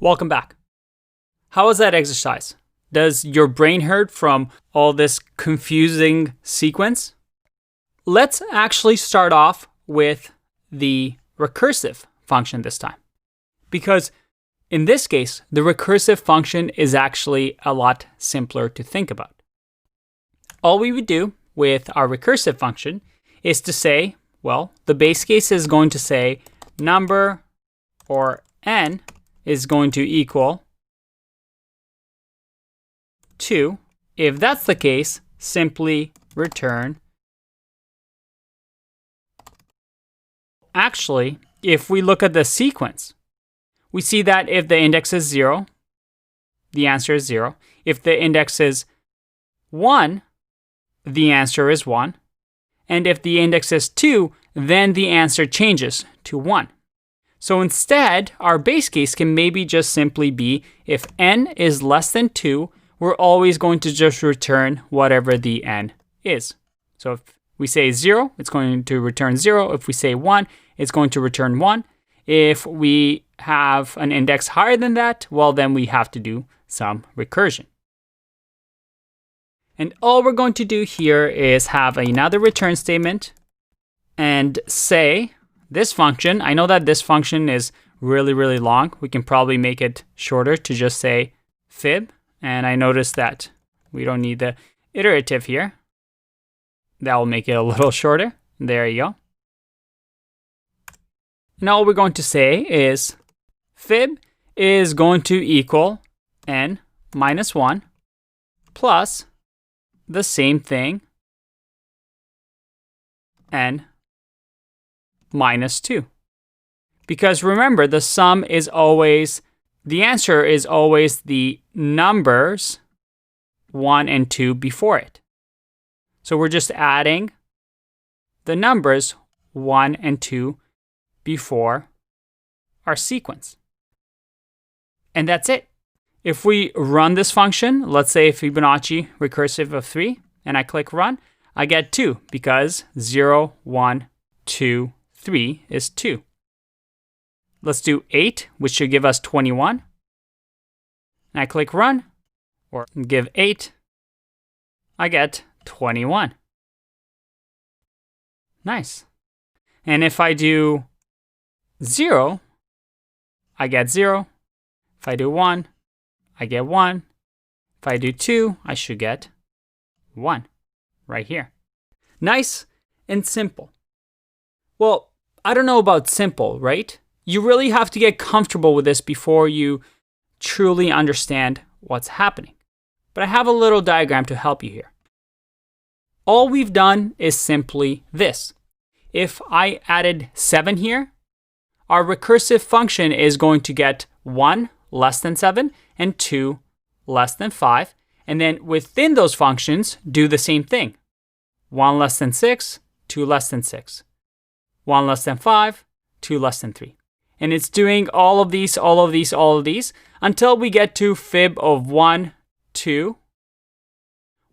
Welcome back. How was that exercise? Does your brain hurt from all this confusing sequence? Let's actually start off with the recursive function this time. Because in this case, the recursive function is actually a lot simpler to think about. All we would do with our recursive function is to say, well, the base case is going to say number or n is going to equal 2. If that's the case, simply return. Actually, if we look at the sequence, we see that if the index is 0, the answer is 0. If the index is 1, the answer is 1. And if the index is 2, then the answer changes to 1. So instead, our base case can maybe just simply be if n is less than 2, we're always going to just return whatever the n is. So if we say 0, it's going to return 0. If we say 1, it's going to return 1. If we have an index higher than that, well, then we have to do some recursion. And all we're going to do here is have another return statement and say this function. I know that this function is really long. We can probably make it shorter to just say fib. And I noticed that we don't need the iterative here. That will make it a little shorter. There you go. And all we're going to say is fib is going to equal n minus 1 plus the same thing, n minus 2. Because remember, the sum is always, the answer is always the numbers 1 and 2 before it. So we're just adding the numbers 1 and 2 before our sequence. And that's it. If we run this function, let's say Fibonacci recursive of 3, and I click run, I get 2 because 0, 1, 2, 3 is 2. Let's do 8, which should give us 21. And I click run, or give 8, I get 21. Nice. And if I do 0, I get 0. If I do 1, I get 1. If I do 2, I should get 1 right here. Nice and simple. Well, I don't know about simple, right? You really have to get comfortable with this before you truly understand what's happening. But I have a little diagram to help you here. All we've done is simply this. If I added 7 here, our recursive function is going to get 1 less than 7 and 2 less than 5. And then within those functions, do the same thing. 1 less than 6, 2 less than 6. 1 less than 5, 2 less than 3. And it's doing all of these until we get to fib of 1, 2,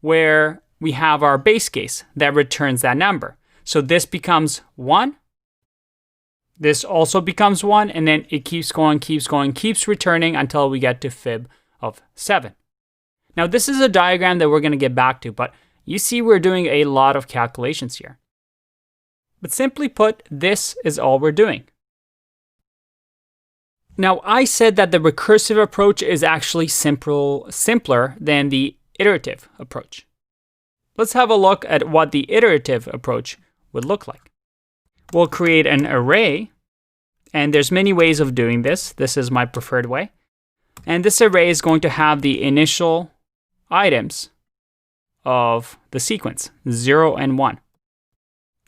where we have our base case that returns that number. So this becomes 1. This also becomes 1, and then it keeps going, keeps returning until we get to fib of 7. Now this is a diagram that we're going to get back to, but you see we're doing a lot of calculations here. But simply put, this is all we're doing. Now I said that the recursive approach is actually simpler than the iterative approach. Let's have a look at what the iterative approach would look like. We'll create an array, and there's many ways of doing this. This is my preferred way. And this array is going to have the initial items of the sequence, 0 and 1.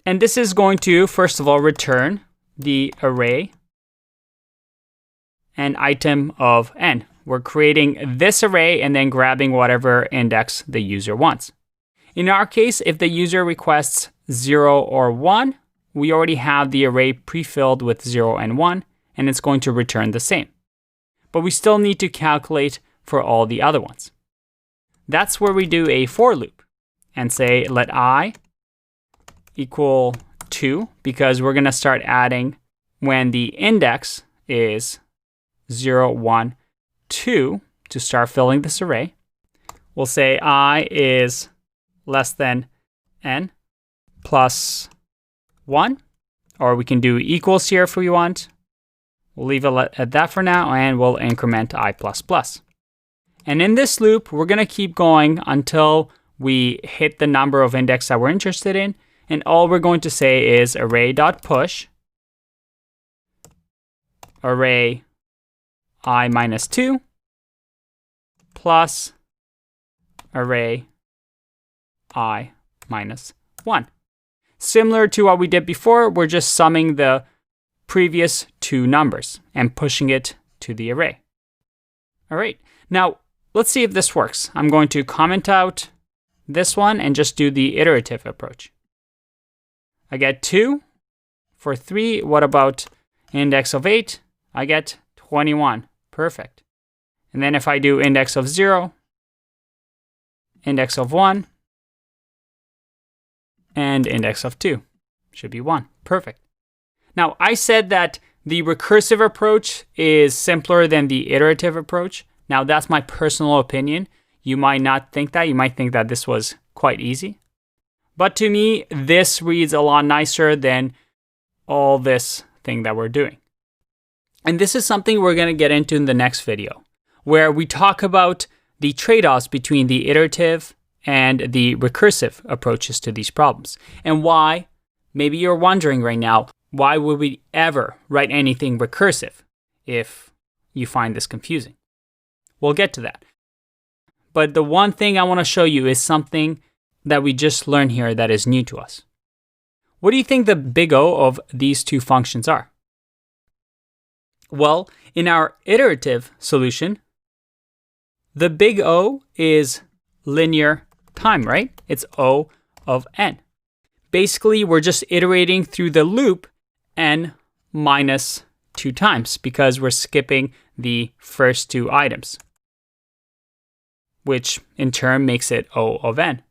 And this is going to, first of all, return the array and item of n. We're creating this array and then grabbing whatever index the user wants. In our case, if the user requests 0 or 1, we already have the array pre-filled with 0 and 1, and it's going to return the same. But we still need to calculate for all the other ones. That's where we do a for loop and say let I equal 2, because we're going to start adding when the index is 0, 1, 2 to start filling this array. We'll say I is less than n plus 1, or we can do equals here if we want. We'll leave it at that for now, and we'll increment I++. And in this loop, we're going to keep going until we hit the number of index that we're interested in. And all we're going to say is array.push array I minus 2 plus array I minus 1. Similar to what we did before, we're just summing the previous two numbers and pushing it to the array. All right, now let's see if this works. I'm going to comment out this one and just do the iterative approach. I get 2 for 3. What about index of 8? I get 21. Perfect. And then if I do index of 0, index of 1, and index of 2, should be 1. Perfect. Now, I said that the recursive approach is simpler than the iterative approach. Now, that's my personal opinion. You might not think that. You might think that this was quite easy. But to me, this reads a lot nicer than all this thing that we're doing. And this is something we're going to get into in the next video, where we talk about the trade-offs between the iterative and the recursive approaches to these problems. And why, maybe you're wondering right now, why would we ever write anything recursive if you find this confusing? We'll get to that. But the one thing I want to show you is something that we just learned here that is new to us. What do you think the big O of these two functions are? Well, in our iterative solution, the big O is linear time, right? It's O of n. Basically, we're just iterating through the loop n minus 2 times because we're skipping the first two items, which in turn makes it O of n.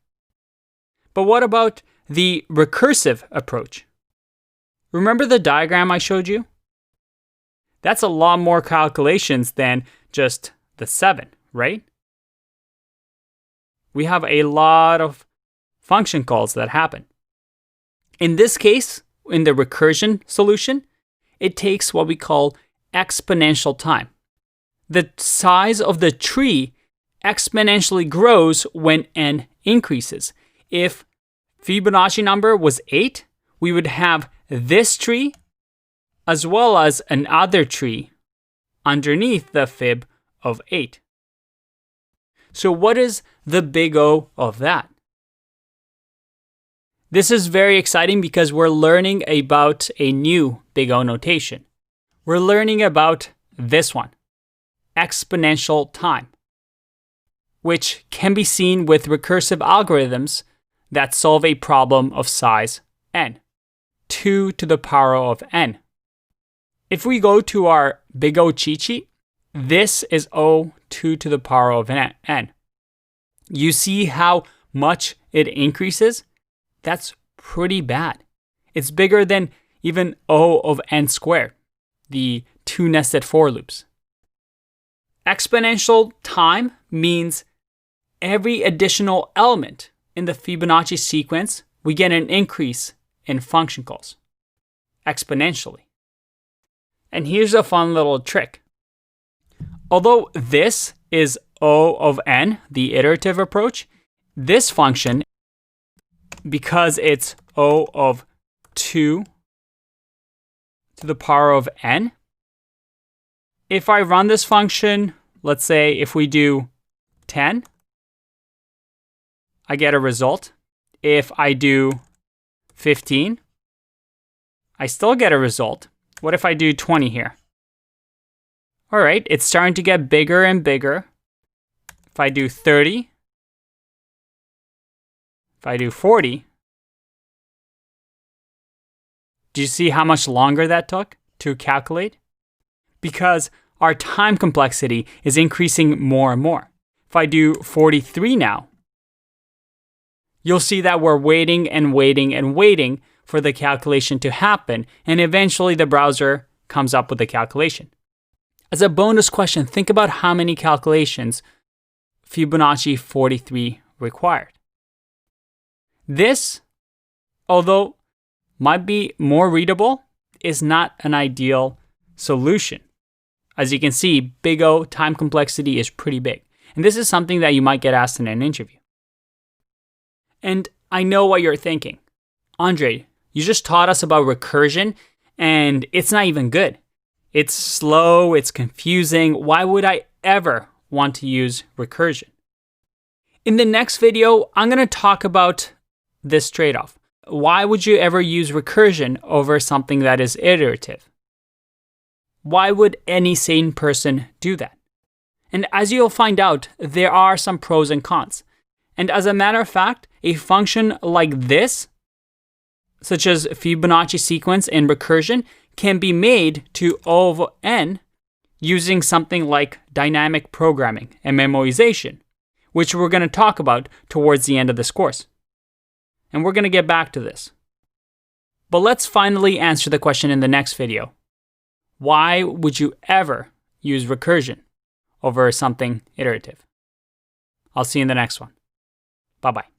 But what about the recursive approach? Remember the diagram I showed you? That's a lot more calculations than just the 7, right? We have a lot of function calls that happen. In this case, in the recursion solution, it takes what we call exponential time. The size of the tree exponentially grows when n increases. If Fibonacci number was 8, we would have this tree as well as another tree underneath the fib of 8. So what is the big O of that? This is very exciting because we're learning about a new big O notation. We're learning about this one, exponential time, which can be seen with recursive algorithms that solve a problem of size n, 2 to the power of n. If we go to our big O cheat sheet, this is O 2 to the power of n. You see how much it increases? That's pretty bad. It's bigger than even O of n squared, the two nested for loops. Exponential time means every additional element in the Fibonacci sequence, we get an increase in function calls exponentially. And here's a fun little trick. Although this is O of n, the iterative approach, this function, because it's O of 2 to the power of n, if I run this function, let's say if we do 10, I get a result. If I do 15, I still get a result. What if I do 20 here? All right, it's starting to get bigger and bigger. If I do 30, if I do 40, do you see how much longer that took to calculate? Because our time complexity is increasing more and more. If I do 43 now, you'll see that we're waiting and waiting and waiting for the calculation to happen, and eventually the browser comes up with the calculation. As a bonus question, think about how many calculations Fibonacci 43 required. This, although might be more readable, is not an ideal solution. As you can see, big O, time complexity is pretty big. And this is something that you might get asked in an interview. And I know what you're thinking. Andre, you just taught us about recursion and it's not even good. It's slow, it's confusing. Why would I ever want to use recursion? In the next video, I'm going to talk about this trade-off. Why would you ever use recursion over something that is iterative? Why would any sane person do that? And as you'll find out, there are some pros and cons. And as a matter of fact, a function like this, such as Fibonacci sequence in recursion, can be made to O of n using something like dynamic programming and memoization, which we're going to talk about towards the end of this course. And we're going to get back to this. But let's finally answer the question in the next video. Why would you ever use recursion over something iterative? I'll see you in the next one. Bye-bye.